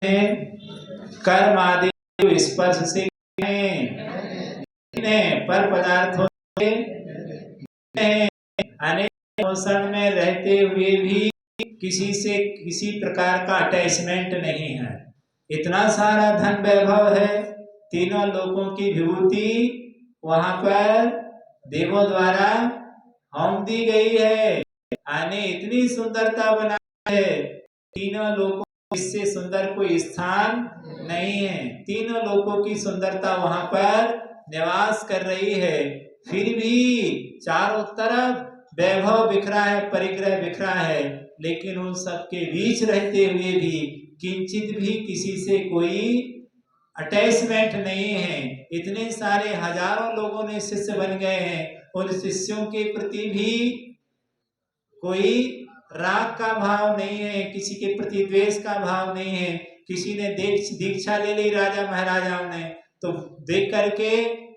कर्म आदि स्पर्श से पर पदार्थों से अनेक पोषण में रहते हुए भी किसी से किसी प्रकार का अटैचमेंट नहीं है। इतना सारा धन वैभव है, तीनों लोगों की विभूति वहां पर देवों द्वारा होम दी गई है। आने इतनी सुंदरता बनाई है, तीनों लोगों इससे सुंदर कोई स्थान नहीं है। तीनों लोगों की सुंदरता वहां पर निवास कर रही है, फिर भी चारों तरफ वैभव बिखरा है, परिग्रह बिखरा है, लेकिन उन सबके बीच रहते हुए भी किंचित भी किसी से कोई अटैचमेंट नहीं है। इतने सारे हजारों लोगों ने शिष्य बन गए हैं, उन शिष्यों के प्रति भी कोई राग का भाव नहीं है, किसी के प्रति द्वेष का भाव नहीं है। किसी ने दीक्षा ले ली राजा महाराजाओं ने, तो देख करके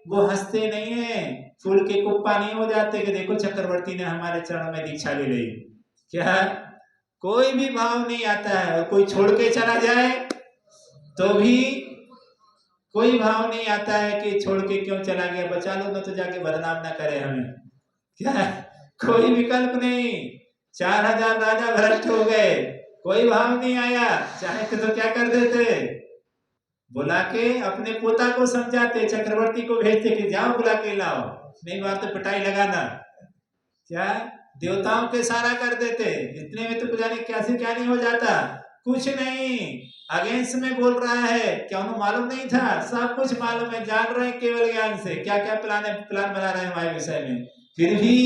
वो हंसते नहीं है, फूल के कुप्पा नहीं हो जाते कि देखो चक्रवर्ती ने हमारे चरणों में दीक्षा ले ली। क्या कोई भी भाव नहीं आता है। और कोई छोड़ के चला जाए तो भी कोई भाव नहीं आता है कि छोड़ के क्यों चला गया, बचा लो ना तो जाके बदनाम ना करे हमें। क्या कोई विकल्प नहीं। 4000 राजा भ्रष्ट हो गए, कोई भाव नहीं आया। चाहे तो क्या कर देते, बुला के अपने पोता को समझाते, चक्रवर्ती को भेजते कि जाओ बुला के लाओ, नहीं बात तो पिटाई लगाना। क्या देवताओं के सारा कर देते, इतने में तो पुजारी कैसे क्या नहीं हो जाता। कुछ नहीं, अगेंस्ट में बोल रहा है, क्या उन्हें मालूम नहीं था? सब कुछ मालूम है, जान रहे हैं केवल ज्ञान से क्या क्या प्लान बना रहे हैं हमारे विषय में, फिर भी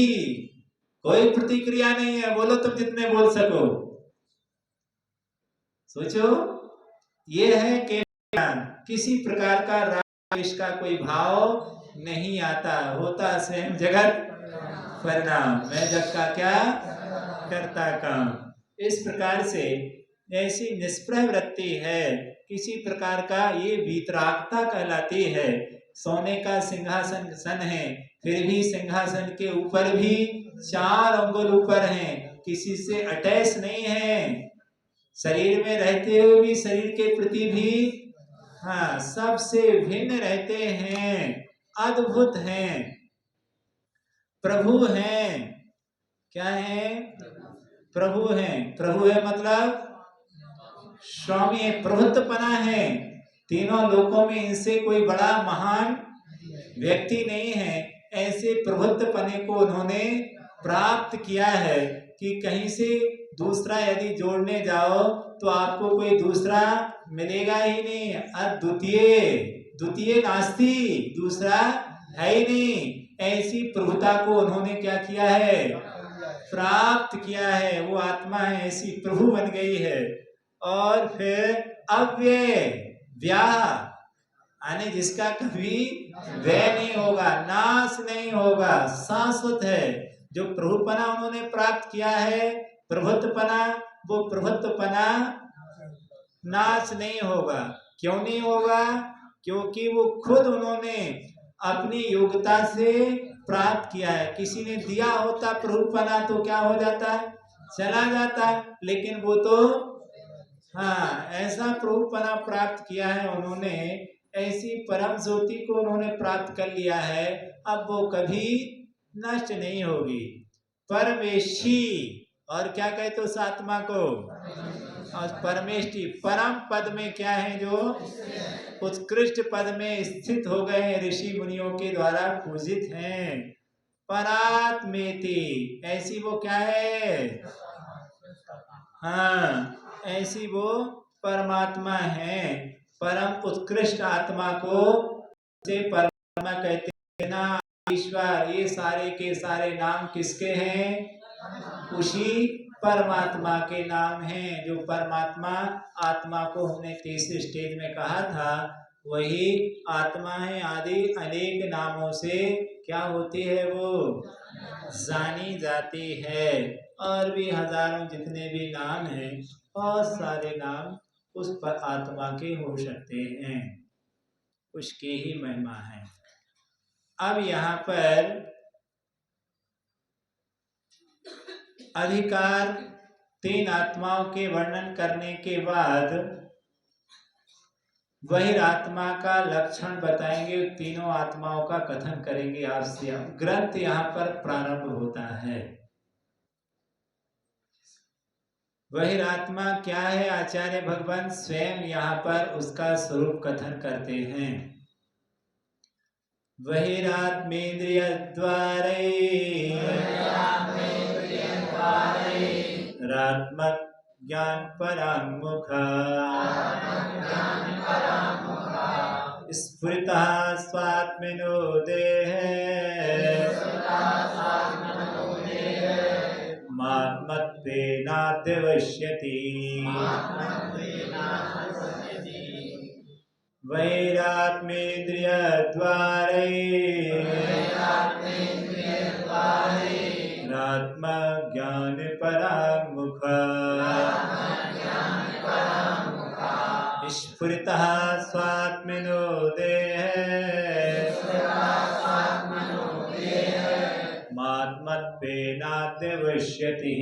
कोई प्रतिक्रिया नहीं है। बोलो तुम जितने बोल सको। सोचो, ये है कि किसी प्रकार का राग का कोई भाव नहीं आता, होता स्वयं जगत परिणाम, मैं जग का क्या करता काम। इस प्रकार से ऐसी निष्प्रह वृत्ति है, किसी प्रकार का ये वीतरागता कहलाती है। सोने का सिंहासन सन है, फिर भी सिंहासन के ऊपर भी 4 अंगुल ऊपर हैं, किसी से अटैच नहीं है। शरीर में रहते हुए भी शरीर के प्रति भी हाँ सबसे भिन्न रहते हैं, अद्भुत हैं, प्रभु हैं। क्या है? प्रभु हैं। प्रभु है मतलब स्वामी है, प्रभुत्वपना है। तीनों लोकों में इनसे कोई बड़ा महान व्यक्ति नहीं है। ऐसे प्रभुत्वपने को उन्होंने प्राप्त किया है कि कहीं से दूसरा यदि जोड़ने जाओ तो आपको कोई दूसरा मिलेगा ही नहीं। अद्वितीय, द्वितीय नास्ति, दूसरा है ही नहीं। ऐसी प्रभुता को उन्होंने क्या किया है? प्राप्त किया है। वो आत्मा है, ऐसी प्रभु बन गई है। और फिर अव्यय, व्याह यानी जिसका कभी व्यय नहीं होगा, नाश नहीं होगा, शाश्वत है। जो प्रभुपना उन्होंने प्राप्त किया है, प्रभुत्वपना, वो प्रभुत्वपना नाश नहीं होगा। क्यों नहीं होगा? क्योंकि वो खुद उन्होंने अपनी योग्यता से प्राप्त किया है। किसी ने दिया होता प्रभुपना तो क्या हो जाता, चला जाता, लेकिन वो तो हाँ ऐसा प्रभुपना प्राप्त किया है उन्होंने, ऐसी परम ज्योति को उन्होंने प्राप्त कर लिया है। अब वो कभी नष्ट नहीं होगी। परमेशी, और क्या कहते उस आत्मा को? और परमेष्टि, परम पद में क्या है? जो उत्कृष्ट पद में स्थित हो गए हैं, ऋषि मुनियों के द्वारा पूजित हैं। परात्मेति, ऐसी वो क्या है? हाँ ऐसी वो परमात्मा है। परम उत्कृष्ट आत्मा को से परमात्मा कहते हैं ना। ईश्वर, ये सारे के सारे नाम किसके हैं? उसी परमात्मा के नाम हैं। जो परमात्मा आत्मा को हमने तीसरे स्टेज में कहा था, वही आत्मा है। आदि अनेक नामों से क्या होती है? वो जानी जाती है। और भी हजारों जितने भी नाम हैं, बहुत सारे नाम उस पर आत्मा के हो सकते हैं, उसकी ही महिमा है। अब यहाँ पर अधिकार 3 आत्माओं के वर्णन करने के बाद बहिरात्मा का लक्षण बताएंगे, तीनों आत्माओं का कथन करेंगे आपसे। ग्रंथ यहाँ पर प्रारंभ होता है। बहिरात्मा क्या है, आचार्य भगवान स्वयं यहाँ पर उसका स्वरूप कथन करते हैं। बहिरात्मेन्द्रिय द्वारे रात्मक ज्ञान परामुखा स्फुरितः स्वात्मनो देहे मात्मत्वेनाध्यवश्यति। वैरात्मेन्द्रिय द्वारे रात्मक ज्ञान परामुखा स्फुरितः स्वात्मनो देहे मात्मत्वेनाध्यवश्यति।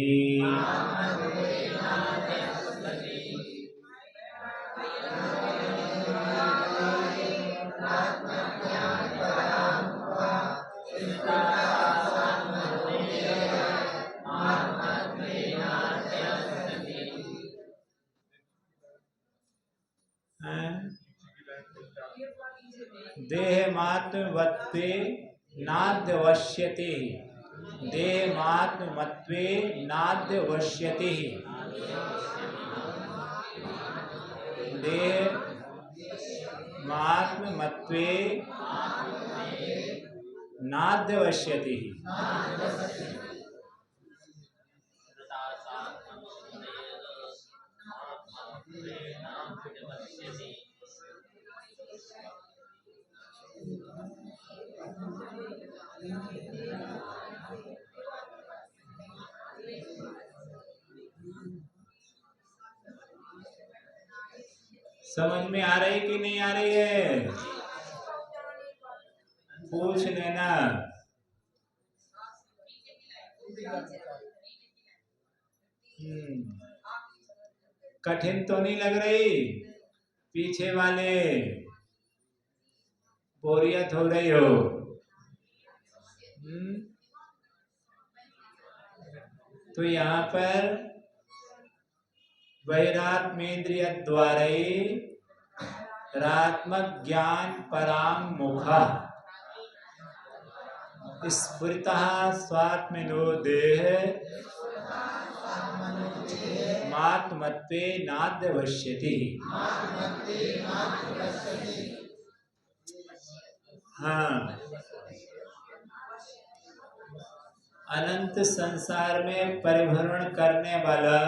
देहमात्मवत्वे नाद्यवश्यते, देहमात्मवत्वे नाद्यवश्यते, देहमात्मवत्वे नाद्यवश्यते। समझ में आ रही कि नहीं आ रही है? पूछ लेना। कठिन तो नहीं लग रही? पीछे वाले बोरियत हो रही हो? तो यहाँ पर वैरात्मेन्द्रिय द्वारे रात्मक ज्ञान परामुखा स्फुरितः स्वात्मनो देहे मात्मत्वे नाद्यवश्यति। हाँ, अनंत संसार में परिभ्रमण करने वाला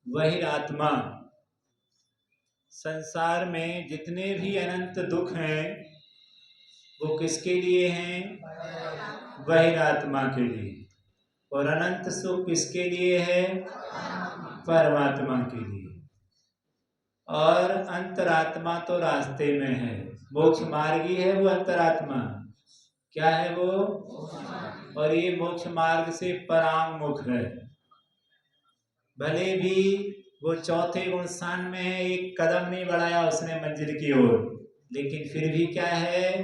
वही आत्मा, संसार में जितने भी अनंत दुख हैं वो किसके लिए हैं? बहिरात्मा के लिए। और अनंत सुख किसके लिए है? परमात्मा के लिए। और अंतरात्मा तो रास्ते में है, मोक्ष मार्गी है वो अंतरात्मा। क्या है वो? और ये मोक्ष मार्ग से परांगमुख है। भले भी वो चौथे गुण स्थान में है, एक कदम नहीं बढ़ाया उसने मंजिल की ओर, लेकिन फिर भी क्या है?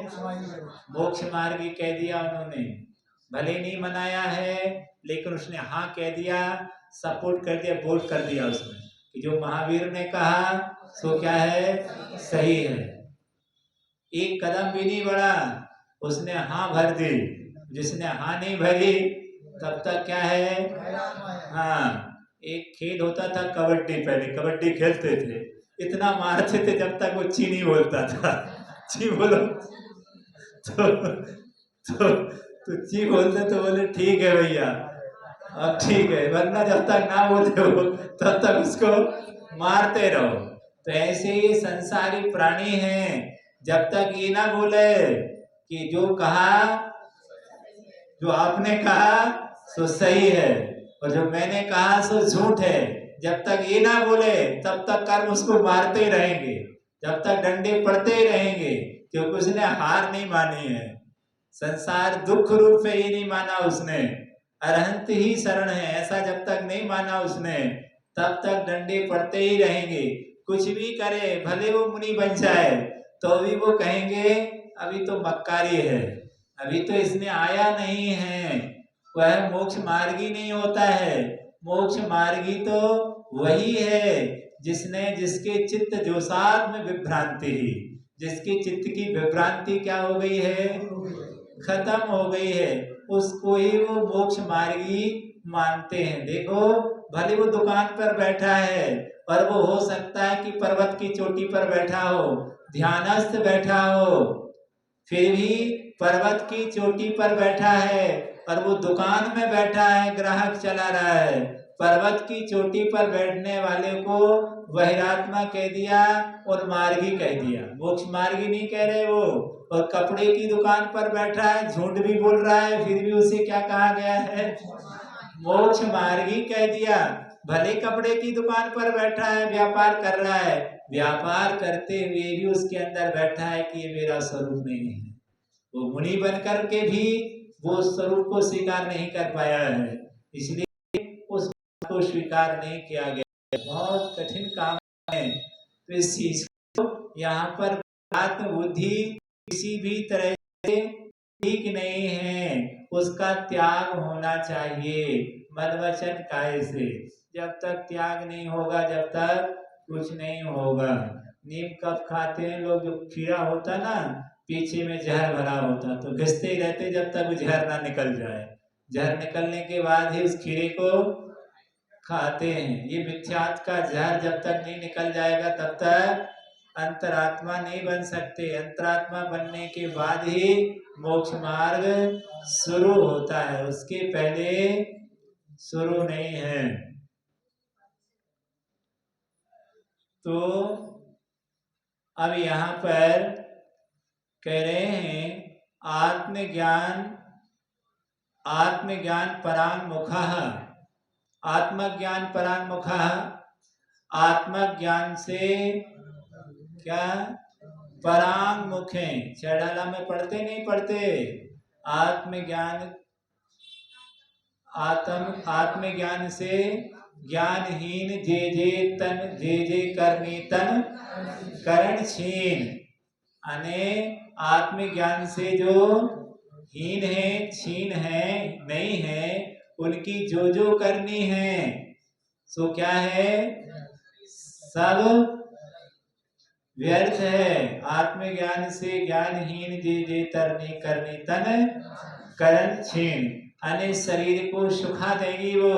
मोक्ष मार्गी कह दिया उन्होंने। भले नहीं मनाया है लेकिन उसने हाँ कह दिया, सपोर्ट कर दिया, वोट कर दिया उसने कि जो महावीर ने कहा सो क्या है? सही है। एक कदम भी नहीं बढ़ा, उसने हाँ भर दी। जिसने हाँ नहीं भरी तब तक क्या है? हाँ, एक खेल होता था कबड्डी, पहले कबड्डी खेलते थे, इतना मारते थे जब तक वो ची नहीं बोलता था। ची बोलो तो ची बोलते तो बोले ठीक है भैया, अब ठीक है, वरना जब तक ना बोलते हो तब तक उसको मारते रहो। तो ऐसे ही संसारी प्राणी हैं, जब तक ये ना बोले कि जो कहा, जो आपने कहा सो सही है और जो मैंने कहा सो झूठ है, जब तक ये ना बोले तब तक कर्म उसको मारते ही रहेंगे, जब तक डंडे पड़ते ही रहेंगे, क्योंकि उसने हार नहीं मानी है। संसार दुख रूप है ये नहीं माना उसने, अरहंत ही शरण है ऐसा जब तक नहीं माना उसने, तब तक डंडे पड़ते ही रहेंगे। कुछ भी करे, भले वो मुनि बन जाए तो भी वो कहेंगे अभी तो मक्कारी है, अभी तो इसमें आया नहीं है। वह मोक्ष मार्गी नहीं होता है। मोक्ष मार्गी तो वही है जिसने, जिसके चित्त जोसात में विभ्रांति, जिसकी चित्त की विभ्रांति क्या हो गई है, खत्म हो गई है, उसको ही वो मोक्ष मार्गी मानते हैं। देखो भले वो दुकान पर बैठा है और वो हो सकता है कि पर्वत की चोटी पर बैठा हो, ध्यानस्थ बैठा हो, फिर भी पर्वत की चोटी पर बैठा है और वो दुकान में बैठा है, ग्राहक चला रहा है। पर्वत की चोटी पर बैठने वाले को बहिरात्मा कह दिया और मार्गी कह दिया, मोक्ष मार्गी नहीं कह रहे वो। और कपड़े की दुकान पर बैठा है, झूठ भी बोल रहा है, फिर भी उसे क्या कहा गया है, मोक्ष मार्गी कह दिया। भले कपड़े की दुकान पर बैठा है, व्यापार कर रहा है, व्यापार करते हुए भी उसके अंदर बैठा है कि ये मेरा स्वरूप नहीं है। वो मुनि बनकर के भी वो स्वरूप को स्वीकार नहीं कर पाया है, इसलिए उस को स्वीकार नहीं किया गया। बहुत कठिन काम है। तो इस चीज को यहाँ पर आत्मबुद्धि किसी भी तरह से ठीक नहीं है, उसका त्याग होना चाहिए मन वचन काया से। जब तक त्याग नहीं होगा, जब तक कुछ नहीं होगा। नीम कब खाते हैं लोग, जो खीरा होता ना पीछे में जहर भरा होता, तो घिसते ही रहते जब तक वो जहर ना निकल जाए। जहर निकलने के बाद ही उस खीरे को खाते हैं। ये मिथ्यात्व का जहर जब तक नहीं निकल जाएगा तब तक अंतरात्मा नहीं बन सकते। अंतरात्मा बनने के बाद ही मोक्ष मार्ग शुरू होता है, उसके पहले शुरू नहीं है। तो अब यहाँ पर कह रहे हैं आत्मज्ञान, आत्मज्ञान परांगमुखः, आत्मज्ञान परांगमुखः, आत्मज्ञान से क्या परांगमुख है। चढ़ाला में पढ़ते नहीं पढ़ते, आत्मज्ञान, आत्मज्ञान से ज्ञानहीन जे जे तन, जे जे करनी तन करण छीन। अने आत्मज्ञान से जो हीन है, छीन है, नहीं है, उनकी जो जो करनी है सो क्या है, सब व्यर्थ है। आत्मज्ञान से ज्ञानहीन जे जे तरनी करनी तन करण छीन। अने शरीर को सुखा देगी वो,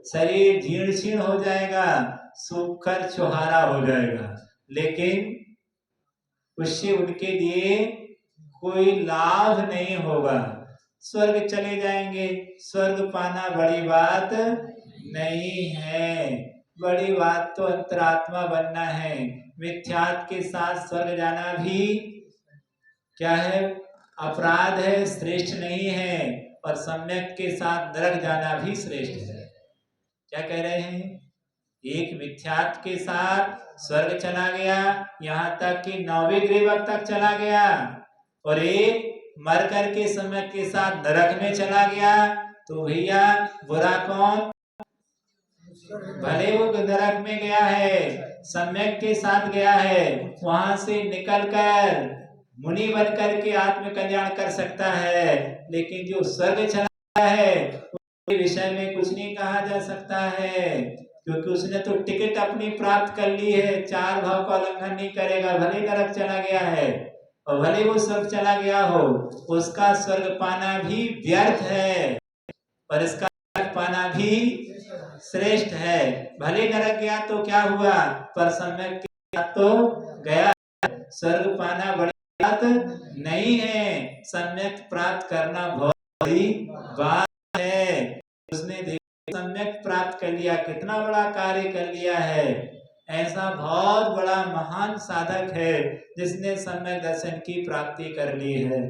शरीर जीर्ण छीर्ण हो जाएगा, सूख कर छुहारा हो जाएगा, लेकिन उससे उनके लिए कोई लाभ नहीं होगा। स्वर्ग चले जाएंगे, स्वर्ग पाना बड़ी बात नहीं है, बड़ी बात तो अंतरात्मा बनना है। मिथ्यात्व के साथ स्वर्ग जाना भी क्या है, अपराध है, श्रेष्ठ नहीं है। और सम्यक के साथ नरक जाना भी श्रेष्ठ है। क्या कह रहे हैं, एक मिथ्यात्व के साथ स्वर्ग चला गया, यहाँ तक कि 9वें ग्रीवक तक चला गया, और एक मर कर के समय के साथ नरक में चला गया। तो भैया बुरा कौन, भले वो नरक में गया है, सम्यक के साथ गया है, वहां से निकलकर मुनि बन करके आत्म कल्याण कर सकता है, लेकिन जो स्वर्ग चला है उसके विषय में कुछ नहीं कहा जा सकता है, क्योंकि उसने तो टिकट अपनी प्राप्त कर ली है, 4 भाव का उल्लंघन नहीं करेगा। भले नरक चला गया है और भले वो स्वर्ग चला गया हो, उसका स्वर्ग पाना भी व्यर्थ है और इसका नरक पाना भी श्रेष्ठ है। भले नरक गया तो क्या हुआ, पर सम्यक के साथ तो गया। स्वर्ग पाना बड़ी बात नहीं है, सम्यक प्राप्त करना बहुत बड़ी बात है। उसने सम्यक प्राप्त कर लिया, कितना बड़ा कार्य कर लिया है। ऐसा बहुत बड़ा महान साधक है जिसने सम्यक दर्शन की प्राप्ति कर ली है।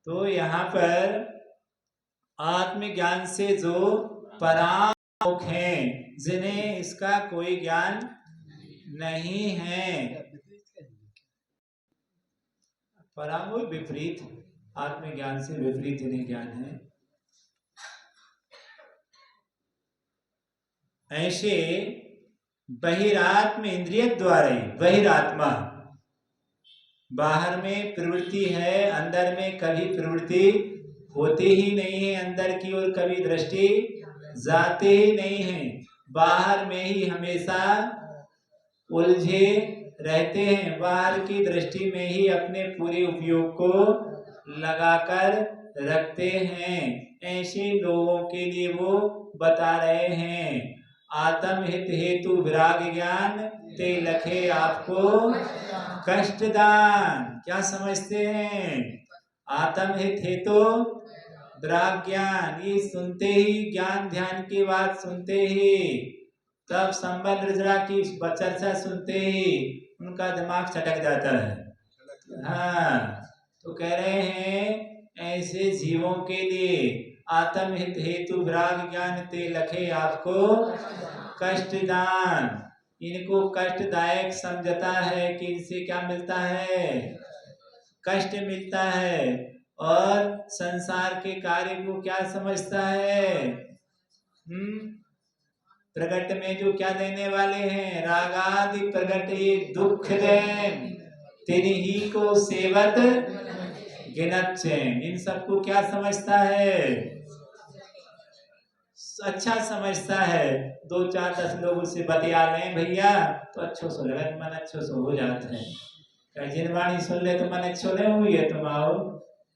तो यहाँ पर आत्मज्ञान से जो परामुख हैं, जिन्हें इसका कोई ज्ञान नहीं है, परामुख विपरीत, आत्मज्ञान से विपरीत जिन्हें ज्ञान है, ऐसे बहिरात्म इंद्रिय द्वारा ही, बहिरात्मा बाहर में प्रवृत्ति है, अंदर में कभी प्रवृत्ति होती ही नहीं है, अंदर की ओर कभी दृष्टि जाते ही नहीं है, बाहर में ही हमेशा उलझे रहते हैं, बाहर की दृष्टि में ही अपने पूरे उपयोग को लगाकर रखते हैं। ऐसे लोगों के लिए वो बता रहे हैं, आत्म हित हेतु विराग ज्ञान ते लखे आपको कष्टदान। क्या समझते हैं? आत्म हित हेतु विराग ज्ञान, ये सुनते ही, ज्ञान ध्यान की बात सुनते ही, तब संबल रजरा की चर्चा सुनते ही उनका दिमाग चटक जाता है। हाँ, तो कह रहे हैं ऐसे जीवों के लिए आत्म हित हेतु विराग ज्ञान ते लखे आपको कष्टदान, इनको कष्टदायक समझता है कि इनसे क्या मिलता है? कष्ट मिलता है। और संसार के कार्य को क्या समझता है? प्रगट में जो क्या देने वाले हैं? रागादि प्रगट ये दुख देन तिन्ही को सेवत गिनत चैन, इन सबको क्या समझता है? अच्छा समझता है। 2-4-10 लोगों से बतिया लें भैया तो अच्छो से लगा, मन अच्छो से हो जाते हैं। जिनवाणी सुन ले तो मन अच्छो नहीं हुई है, तुम आओ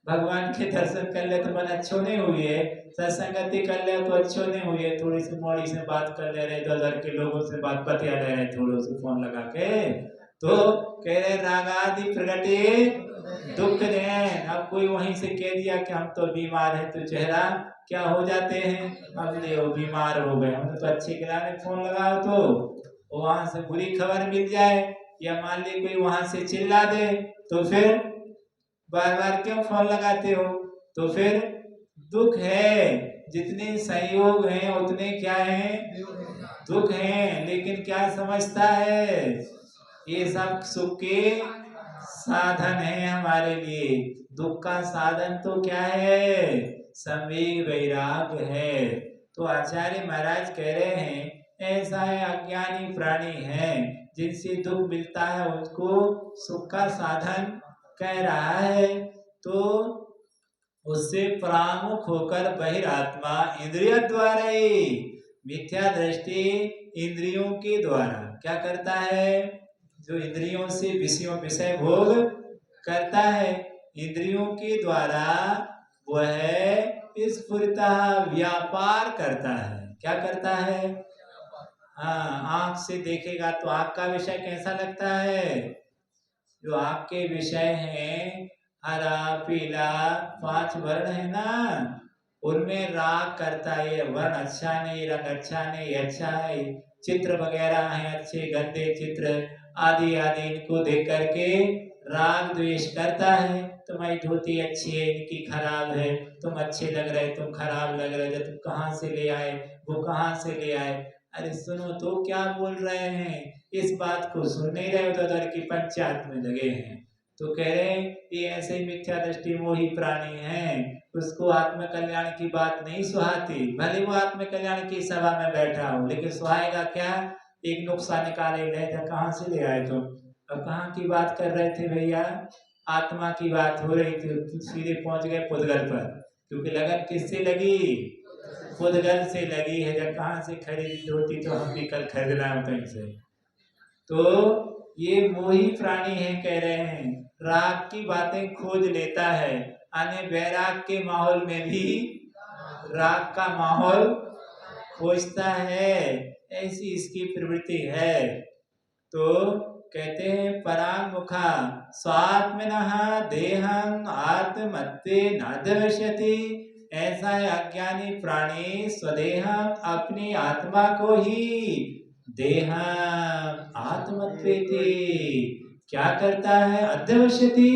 भगवान के दर्शन कर ले तो मन अच्छो नहीं हुई है, सत्संगति कर ले तो अच्छो नहीं हुई है, थोड़ी सी मोड़ी से बात कर ले रहे, 2 के लोगों से बात बतिया ले रहे, थोड़ो से फोन लगा के, तो कह रहे रागादि प्रगटे दुख दें। अब कोई वहीं से कह दिया कि हम तो बीमार है, तो चेहरा क्या हो जाते हैं? अब ले वो बीमार हो गए, हम तो अच्छे खिलाने फोन लगाओ तो वहां से बुरी खबर मिल जाए, या मान ली कोई वहां से चिल्ला दे, तो फिर बार बार क्यों फोन लगाते हो? तो फिर दुख है। जितने संयोग हैं उतने क्या हैं? दुख हैं। लेकिन क्या समझता है? ये सब सुख के साधन है हमारे लिए। दुख का साधन तो क्या है? संवेग वैराग्य है। तो आचार्य महाराज कह रहे हैं ऐसा है अज्ञानी प्राणी है, जिनसे दुख मिलता है उसको सुख का साधन कह रहा है। तो उससे परामुख होकर बहिरात्मा इंद्रिय द्वारा ही, मिथ्या दृष्टि इंद्रियों के द्वारा क्या करता है? जो इंद्रियों से विषय भोग करता है, इंद्रियों के द्वारा वह स्फुरतः व्यापार करता है। क्या करता है? हाँ, आंख से देखेगा तो आंख का विषय कैसा लगता है? जो आंख के विषय हैं, हरा पीला 5 वर्ण है ना, उनमें राग करता है, वर्ण अच्छा नहीं, रंग अच्छा नहीं, अच्छा है, चित्र वगैरह हैं अच्छे गंदे चित्र आदि आदि, इनको देख करके राग द्वेष करता है। तुम्हारी धोती अच्छी है, इनकी खराब है, तुम अच्छे लग रहे, तुम खराब लग रहे, तुम कहाँ से ले आए, वो कहाँ से ले आए। अरे सुनो तो क्या बोल रहे हैं, इस बात को सुन नहीं रहे हो तो उधर की पंचायत में लगे हैं। तो कह रहे हैं ये ऐसे ही मिथ्या दृष्टि मोही प्राणी हैं, उसको आत्म कल्याण की बात नहीं सुहाती, भले वो आत्म कल्याण की सभा में बैठा हो, लेकिन सुहाएगा क्या? एक नुक्सा निकाले ले था, कहाँ से ले आए तुम? अब कहाँ की बात कर रहे थे भैया? आत्मा की बात हो रही थी, सीधे पहुंच गए पुद्गल पर, क्योंकि लगन किससे लगी? पुद्गल से लगी है। जब कहाँ से खरीदी होती तो हम भी कल खरीद रहे हो कहीं से। तो ये मोही प्राणी है, कह रहे हैं राग की बातें खोज लेता है, आने वैराग के माहौल में भी राग का माहौल खोजता है, ऐसी इसकी प्रवृत्ति है। तो कहते हैं परामुखा स्वात्मनः देहं आत्मत्वे न दर्शति, ऐसा अज्ञानी प्राणी स्वदेह अपनी आत्मा को ही देह आत्मत्वेति क्या करता है? अध्यवश्यति,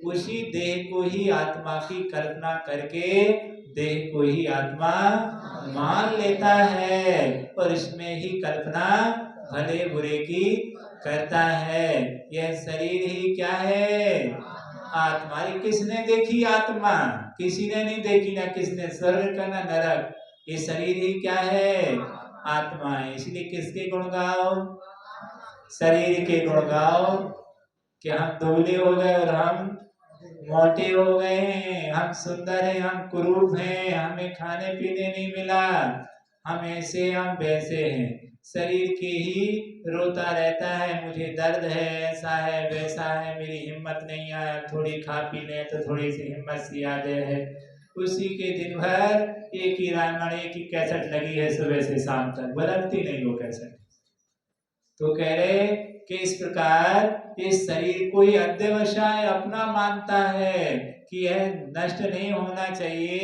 उसी देह को ही आत्मा की कल्पना करके देह को ही आत्मा मान लेता है, और इसमें ही कल्पना भले बुरे की करता है। यह शरीर ही क्या है? आत्मा। किसने देखी आत्मा? किसी ने नहीं देखी, ना किसने स्वर्ग का ना नरक। ये शरीर ही क्या है? आत्मा है। इसलिए किसके गुण गाओ? शरीर के गुण गाओ कि हम दुबले हो गए और हम मोटे हो गए हैं, हम सुंदर हैं, हम कुरूप हैं, हमें खाने पीने नहीं मिला, हम ऐसे हम वैसे हैं। शरीर के ही रोता रहता है, मुझे दर्द है, ऐसा है वैसा है, मेरी हिम्मत नहीं आया, थोड़ी खा पी ले तो थोड़ी सी हिम्मत सी आ है। उसी के दिन भर एक ही रामायण, एक ही कैसेट लगी है सुबह से शाम तक, बदलती नहीं वो कैसेट। तो कह रहे कि इस प्रकार इस शरीर को ही अध्यवसाय अपना मानता है कि यह नष्ट नहीं होना चाहिए,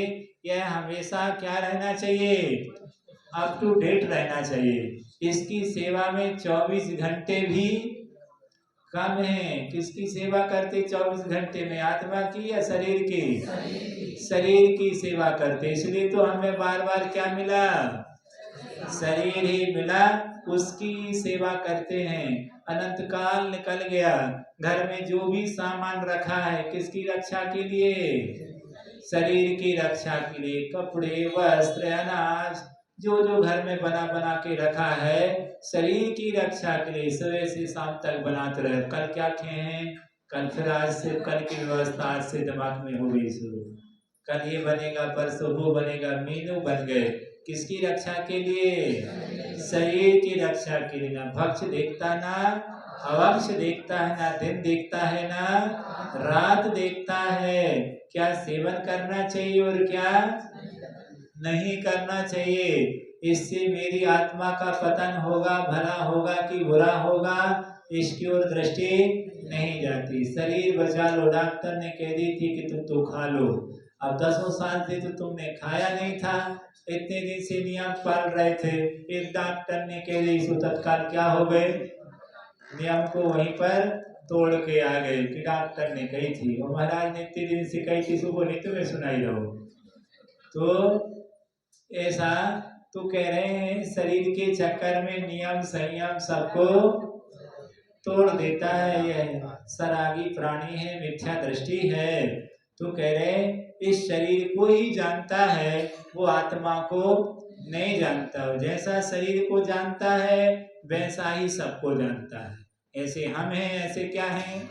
यह हमेशा क्या रहना चाहिए? अप टू डेट रहना चाहिए। इसकी सेवा में 24 घंटे भी कम है। किसकी सेवा करते 24 घंटे में? आत्मा की या शरीर की? शरीर की सेवा करते। इसलिए तो हमें बार बार क्या मिला? शरीर ही मिला, उसकी सेवा करते हैं। अनंत काल निकल गया, घर में जो भी सामान रखा है किसकी रक्षा के लिए? शरीर की रक्षा के लिए। कपड़े, वस्त्र, अनाज जो जो घर में बना बना के रखा है शरीर की रक्षा के लिए सुबह से शाम तक बनाते रहे। कल क्या किए हैं? कल फिर आज से कल की व्यवस्था आज से दिमाग में हो गई शुरू, कल ये बनेगा, परसों वो बनेगा, मीनू बन गए। किसकी रक्षा के लिए? शरीर की रक्षा के लिए। ना भक्ष देखता ना अवक्ष देखता है, ना दिन देखता है ना रात देखता है। क्या सेवन करना चाहिए और क्या नहीं करना चाहिए। इससे मेरी आत्मा का पतन होगा, भला होगा कि बुरा होगा, इसकी ओर दृष्टि नहीं जाती। शरीर बचा लो, डॉक्टर ने कह दी थी कि तुम तो खा लो, अब 10 साल से तो तुमने खाया नहीं था, इतने दिन से नियम पाल रहे थे, एक डॉक्टर ने कह दी सो तत्काल क्या हो गए? नियम को वहीं पर तोड़ के आ गए कि डॉक्टर ने कही थी और महाराज ने इतने दिन से कही थी, सुबह नहीं तुम्हें सुनाई रहो। तो ऐसा तो कह रहे हैं शरीर के चक्कर में नियम संयम सबको तोड़ देता है। यह सरागी प्राणी है, मिथ्या दृष्टि है। तो कह रहे इस शरीर को ही जानता है, वो आत्मा को नहीं जानता। जैसा शरीर को जानता है वैसा ही सबको जानता है। ऐसे हम हैं, ऐसे क्या हैं?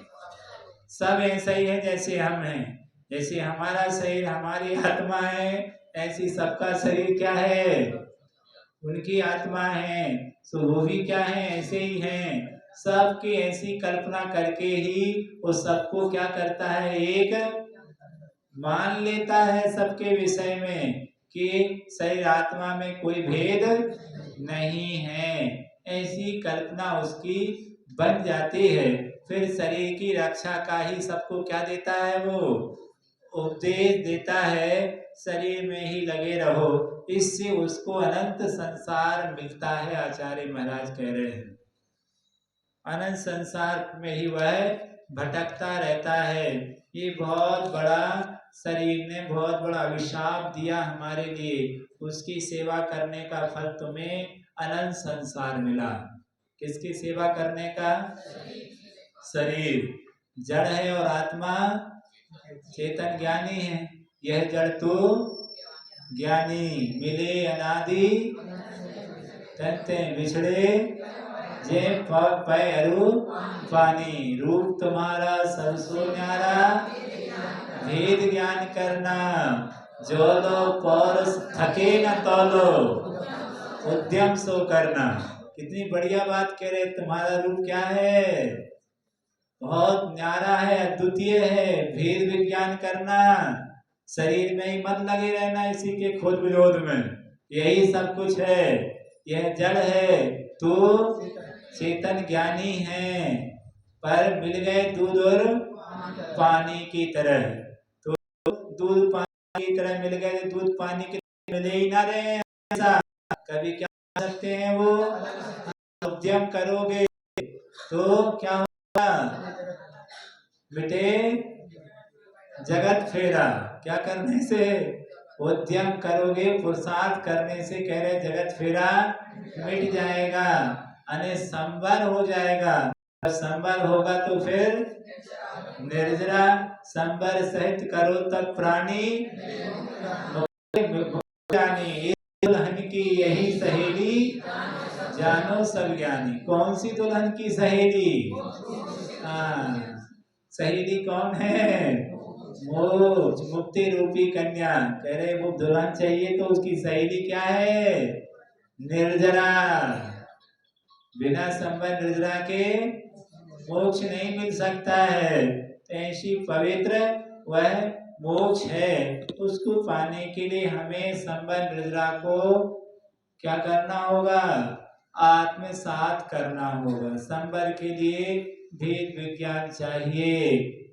सब ऐसा ही है जैसे हम हैं। जैसे हमारा शरीर हमारी आत्मा है, ऐसी सबका शरीर क्या है? उनकी आत्मा है। सो वो भी क्या है? ऐसे ही हैं। सबकी ऐसी कल्पना करके ही वो सबको क्या करता है? एक मान लेता है सबके विषय में कि शरीर आत्मा में कोई भेद नहीं है। ऐसी कल्पना उसकी बन जाती है। फिर शरीर की रक्षा का ही सबको क्या देता है? वो उपदेश देता है, शरीर में ही लगे रहो। इससे उसको अनंत संसार मिलता है। आचार्य महाराज कह रहे हैं अनंत संसार में ही वह भटकता रहता है। ये बहुत बड़ा शरीर ने बहुत बड़ा अभिशाप दिया हमारे लिए, उसकी सेवा करने का फल तुम्हें अनंत संसार मिला। किसकी सेवा करने का? शरीर जड़ है और आत्मा चेतन ज्ञानी है। यह जड़ तो ज्ञानी, मिले अनादि तंते बिछड़े जे पैरू पानी। रूप तुम्हारा सबसो न्यारा, भेद ज्ञान करना, जो लो पौरुष थके न तौलो, उद्यम सो करना। कितनी बढ़िया बात कह रहे। तुम्हारा रूप क्या है? बहुत न्यारा है, अद्वितीय है। भेद विज्ञान करना, शरीर में ही मत लगे रहना इसी के खोज विरोध में, यही सब कुछ है। यह जड़ है तो चेतन ज्ञानी है, पर मिल गए दूध और पानी की तरह। तो दूध पानी की तरह मिल गए, दूध पानी की तरह मिले ही ना रहे ऐसा। कभी क्या कर सकते हैं? वो उद्यम करोगे तो क्या होगा? बेटे जगत फेरा। क्या करने से? उद्यम करोगे, पुरुषार्थ करने से कह रहे जगत फेरा मिट जाएगा, अने संवर हो जाएगा। जब संवर होगा तो फिर निर्जरा। संवर सहित करो तब प्राणी की यही सहेली जानो सब ज्ञानी। कौन सी दुल्हन की सहेली? सहेली कौन है? मोक्ष, मुक्ति रूपी कन्या। कह रहे वो दुल्हन चाहिए तो उसकी सहेली क्या है? निर्जरा। बिना संबंध निर्जरा के मोक्ष नहीं मिल सकता है। ऐसी पवित्र वह मोक्ष है। उसको पाने के लिए हमें संबंध निर्जरा को क्या करना होगा? आत्मसात करना होगा। संबर के लिए भेद विज्ञान चाहिए,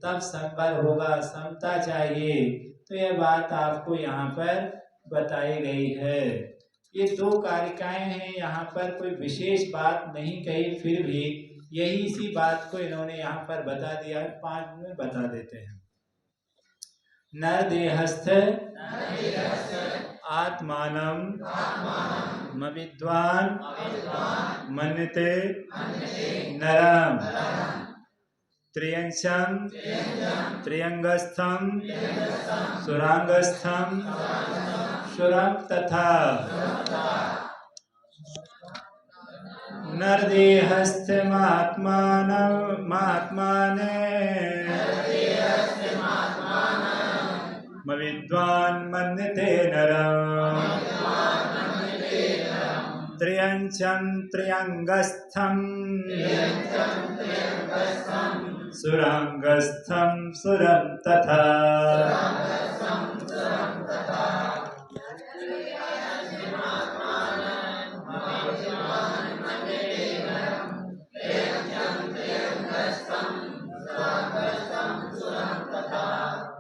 तब संबर होगा। समता चाहिए। तो यह बात आपको यहाँ पर बताई गई है। ये 2 कारिकाएं हैं, यहाँ पर कोई विशेष बात नहीं कही, फिर भी यही इसी बात को इन्होंने यहाँ पर बता दिया। 5 में बता देते हैं। नर देहस्थ आत्मानं मविद्वान् मन्यते नरम् त्र्यंशं त्र्यंगस्थं सुरांगस्थं सुरं तथा। नरदेहस्थ महात्माने मविद्वान् मन्यते नरम् त्र्यंशं त्र्यंगस्थं सुरांगस्थं सुरं तथा।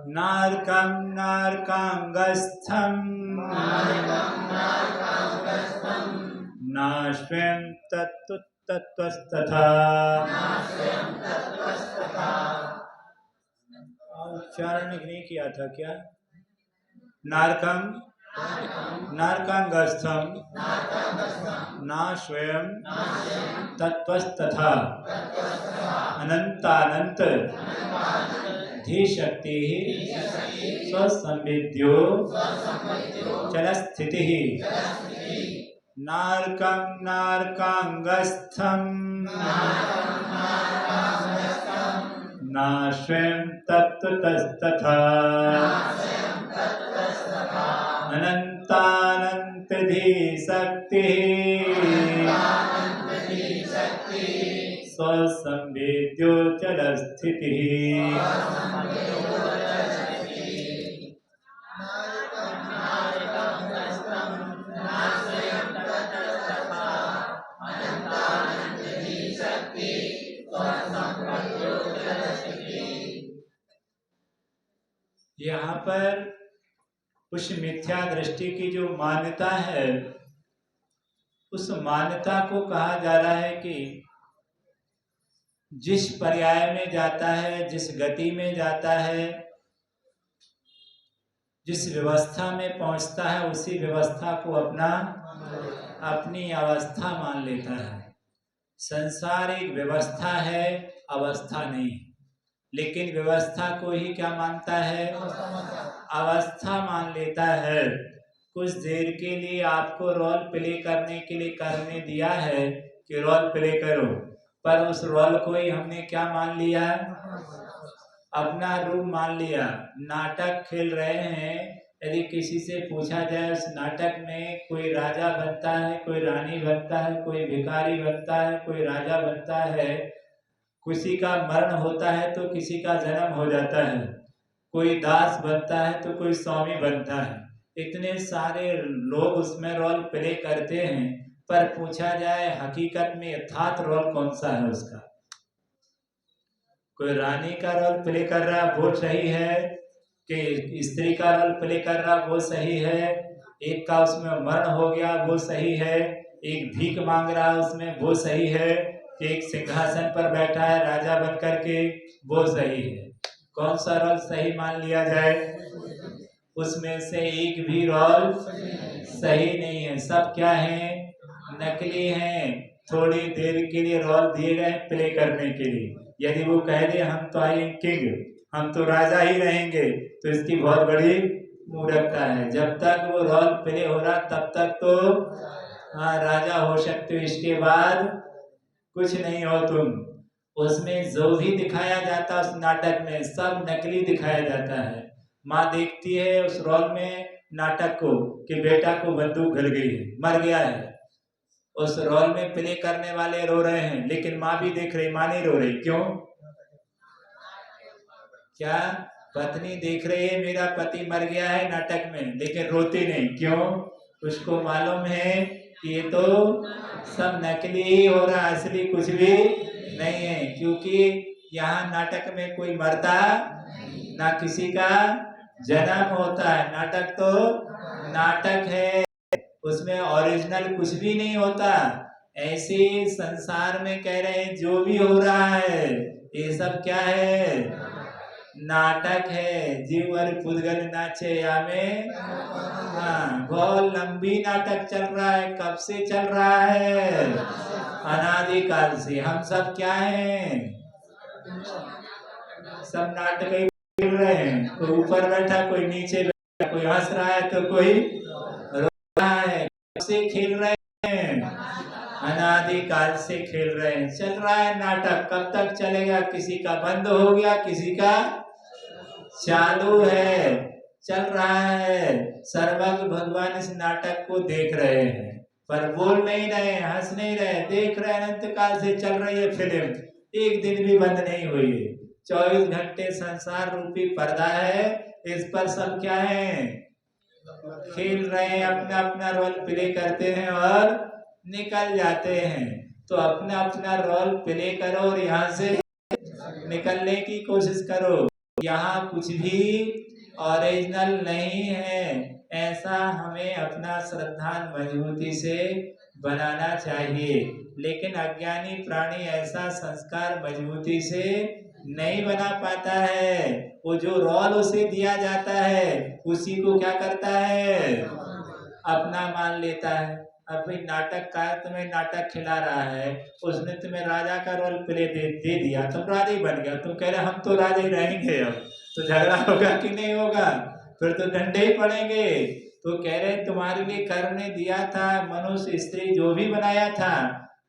नारकं नारकांगस्थं नाश्वं तत्तत्तस्तथा। उच्चारण नहीं किया था क्या? नारकं नारकांगस्थं नाश्वं तत्तस्तथा। अनंतानंत धीशक्ति स्वसंविद्यो चलस्थितिः। नारकं नारकांगस्थं नाश्वं तत्तस्तथा। अनंतानंत धीशक्तिः स्वसंवेद्यो चलस्थितिः। यहाँ पर उस मिथ्या दृष्टि की जो मान्यता है, उस मान्यता को कहा जा रहा है कि जिस पर्याय में जाता है, जिस गति में जाता है, जिस व्यवस्था में पहुंचता है, उसी व्यवस्था को अपनी अवस्था मान लेता है। संसार एक व्यवस्था है, अवस्था नहीं। लेकिन व्यवस्था को ही क्या मानता है? अवस्था मान लेता है। कुछ देर के लिए आपको रोल प्ले करने के लिए करने दिया है कि रोल प्ले करो, पर उस रोल को ही हमने क्या मान लिया? अपना रूप मान लिया। नाटक खेल रहे हैं, यदि किसी से पूछा जाए उस नाटक में कोई राजा बनता है, कोई रानी बनता है, कोई भिखारी बनता है, कोई राजा बनता है, किसी का मरण होता है तो किसी का जन्म हो जाता है, कोई दास बनता है तो कोई स्वामी बनता है। इतने सारे लोग उसमें रोल प्ले करते हैं, पर पूछा जाए हकीकत में यथार्थ रोल कौन सा है उसका? कोई रानी का रोल प्ले कर रहा वो सही है कि स्त्री का रोल प्ले कर रहा वो सही है? एक का उसमें मरण हो गया वो सही है, एक भीख मांग रहा उसमें वो सही है, एक सिंहासन पर बैठा है राजा बन करके वो सही है? कौन सा रोल सही मान लिया जाए? उसमें से एक भी रोल सही नहीं है। सब क्या है? नकली हैं। थोड़ी देर के लिए रोल दिए गए प्ले करने के लिए। यदि वो कह दे हम तो आई किंग, हम तो राजा ही रहेंगे, तो इसकी बहुत बड़ी मूर्खता है। जब तक वो रोल प्ले हो रहा तब तक तो हाँ राजा हो सकते हो, इसके बाद कुछ नहीं हो तुम। उसमें जो भी दिखाया जाता उस नाटक में सब नकली दिखाया जाता है। माँ देखती है उस रोल में नाटक को कि बेटा को बंदूक गल गई है, मर गया है। उस रोल में प्ले करने वाले रो रहे हैं, लेकिन माँ भी देख रही, माँ नहीं रो रही। क्यों? क्या पत्नी देख रही है मेरा पति मर गया है नाटक में, लेकिन रोती नहीं। क्यों? उसको मालूम है कि ये तो सब नकली ही हो रहा, असली कुछ भी नहीं है। क्योंकि यहाँ नाटक में कोई मरता ना किसी का जन्म होता है। नाटक तो नाटक है, उसमें ओरिजिनल कुछ भी नहीं होता। ऐसे संसार में कह रहे हैं जो भी हो रहा है ये सब क्या है? नाटक है। जीवर पुद्गल नाचे या में हाँ, बहुत लंबी नाटक चल रहा है। कब से चल रहा है? अनादिकाल से। हम सब क्या हैं? सब नाटक ही खेल रहे हैं। कोई ऊपर बैठा, कोई नीचे बैठा, कोई हंस रहा है तो कोई रो रहा है। कब से खेल रहे हैं? अनादिकाल से खेल रहे हैं। चल रहा है नाटक। कब तक चलेगा? किसी का बंद हो गया, किसी का चालू है, चल रहा है। सर्वज्ञ भगवान इस नाटक को देख रहे हैं, पर बोल नहीं रहे, हंस नहीं रहे, देख रहे हैं। अनंत काल से चल रही है फिल्म, एक दिन भी बंद नहीं हुई है। 24 घंटे संसार रूपी पर्दा है, इस पर सब क्या है? खेल रहे हैं, अपना अपना रोल प्ले करते हैं और निकल जाते हैं। तो अपना अपना रोल प्ले करो और यहाँ से निकलने की कोशिश करो। यहाँ कुछ भी ओरिजिनल नहीं है। ऐसा हमें अपना श्रद्धा मजबूती से बनाना चाहिए। लेकिन अज्ञानी प्राणी ऐसा संस्कार मजबूती से नहीं बना पाता है। वो जो रोल उसे दिया जाता है उसी को क्या करता है? अपना मान लेता है। अभी नाटककार तुम्हें नाटक खिला रहा है, उसने तुम्हें राजा का रोल प्ले दे दिया, तुम राजा ही बन गया। तुम कह रहे हम तो राजा ही रहेंगे, अब तो झगड़ा होगा कि नहीं होगा? फिर तो डंडे ही पड़ेंगे। तो कह रहे तुम्हारे लिए कर्म ने दिया था, मनुष्य स्त्री जो भी बनाया था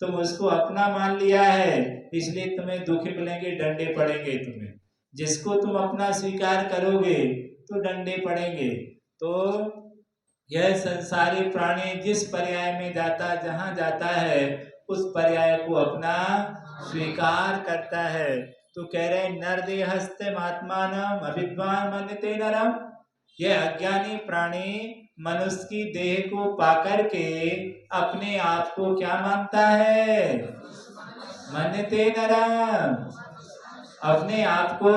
तुम उसको अपना मान लिया है, इसलिए तुम्हें दुख मिलेंगे, डंडे पड़ेंगे तुम्हें। जिसको तुम अपना स्वीकार करोगे तो डंडे पड़ेंगे। तो यह संसारी प्राणी जिस पर्याय में जाता, जहाँ जाता है उस पर्याय को अपना स्वीकार करता है। तो कह रहे नर देहस्ते महात्मानम अविद्वान मन्यते नरम। यह अज्ञानी प्राणी मनुष्य की देह को पाकर के अपने आप को क्या मानता है? मन्यते नरम, अपने आप को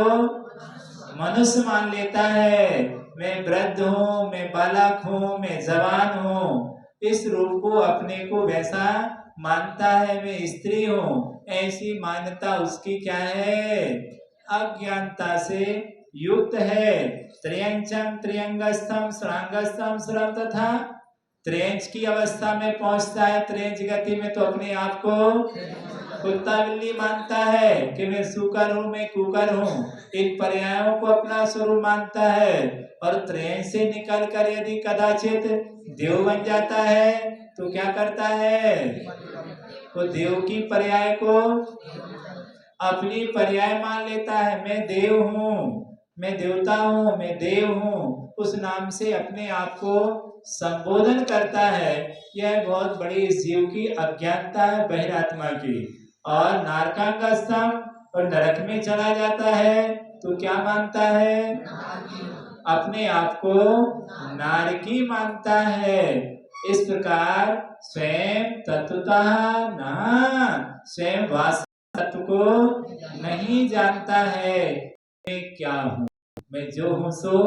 मनुष्य मान लेता है। मैं वृद्ध हूँ, मैं बालक हूँ, मैं जवान हूँ, इस रूप को अपने को वैसा मानता है। मैं स्त्री हूँ, ऐसी मान्यता उसकी क्या है? अज्ञानता से युक्त है। त्र्यंचम त्र्यंगस्थम श्रांगस्थम श्रम तथा त्रेंच की अवस्था में पहुंचता है। त्रेंच गति में तो अपने आप को कुत्ता बिल्ली मानता है कि मैं सुकर हूँ, मैं कुकर हूँ। इन पर्यायों को अपना स्वरूप मानता है। और त्रेंच से निकल कर यदि कदाचित देव बन जाता है तो क्या करता है? वो देव की पर्याय को अपनी पर्याय मान लेता है। मैं देव हूँ, मैं देवता हूँ, मैं देव हूँ, उस नाम से अपने आप को संबोधन करता है। यह बहुत बड़ी इस जीव की अज्ञानता है, बहिरात्मा की। और नारकांगस्थम और नरक में चला जाता है तो क्या मानता है? अपने आप को नारकी मानता है। इस प्रकार स्वयं तत्वतः न स्वयं वास्तव तत्व को नहीं जानता है। मैं क्या हूँ, मैं जो हूँ सो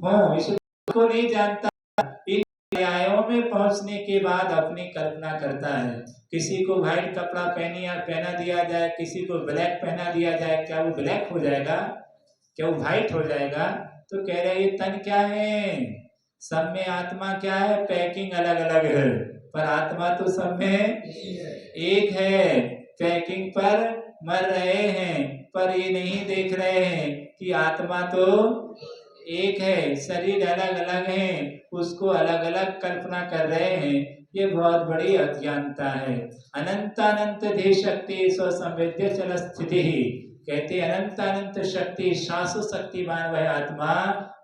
हूँ, इसको नहीं जानता। इन पर्यायों में पहुंचने के बाद अपनी कल्पना करता है। किसी को व्हाइट कपड़ा पहना दिया जाए, किसी को ब्लैक पहना दिया जाए, क्या वो ब्लैक हो जाएगा? क्या वो व्हाइट हो जाएगा? तो कह रहे ये तन क्या है? सब में आत्मा क्या है? पैकिंग अलग अलग है, पर आत्मा तो सब में एक है। पैकिंग पर मर रहे हैं, पर ये नहीं देख रहे हैं कि आत्मा तो एक है, शरीर अलग अलग है, उसको अलग अलग कल्पना कर रहे हैं, ये बहुत बड़ी अज्ञानता है। अनंतानंत धे शक्ति स्वसंवेद्य चल स्थिति, कहते अनंत अनंत शक्ति शाश्वत शक्तिमान वह आत्मा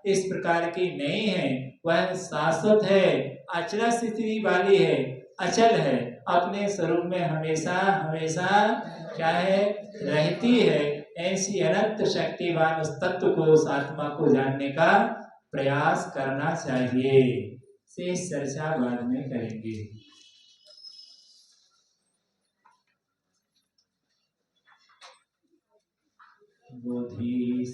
इस प्रकार की नहीं है, वह शाश्वत है, अचल स्थिति वाली है, अचल है, अपने स्वरूप में हमेशा हमेशा क्या है, रहती है। ऐसी अनंत शक्तिवान उस तत्व को, उस आत्मा को जानने का प्रयास करना चाहिए। शेष चर्चा बाद में करेंगे। बोधि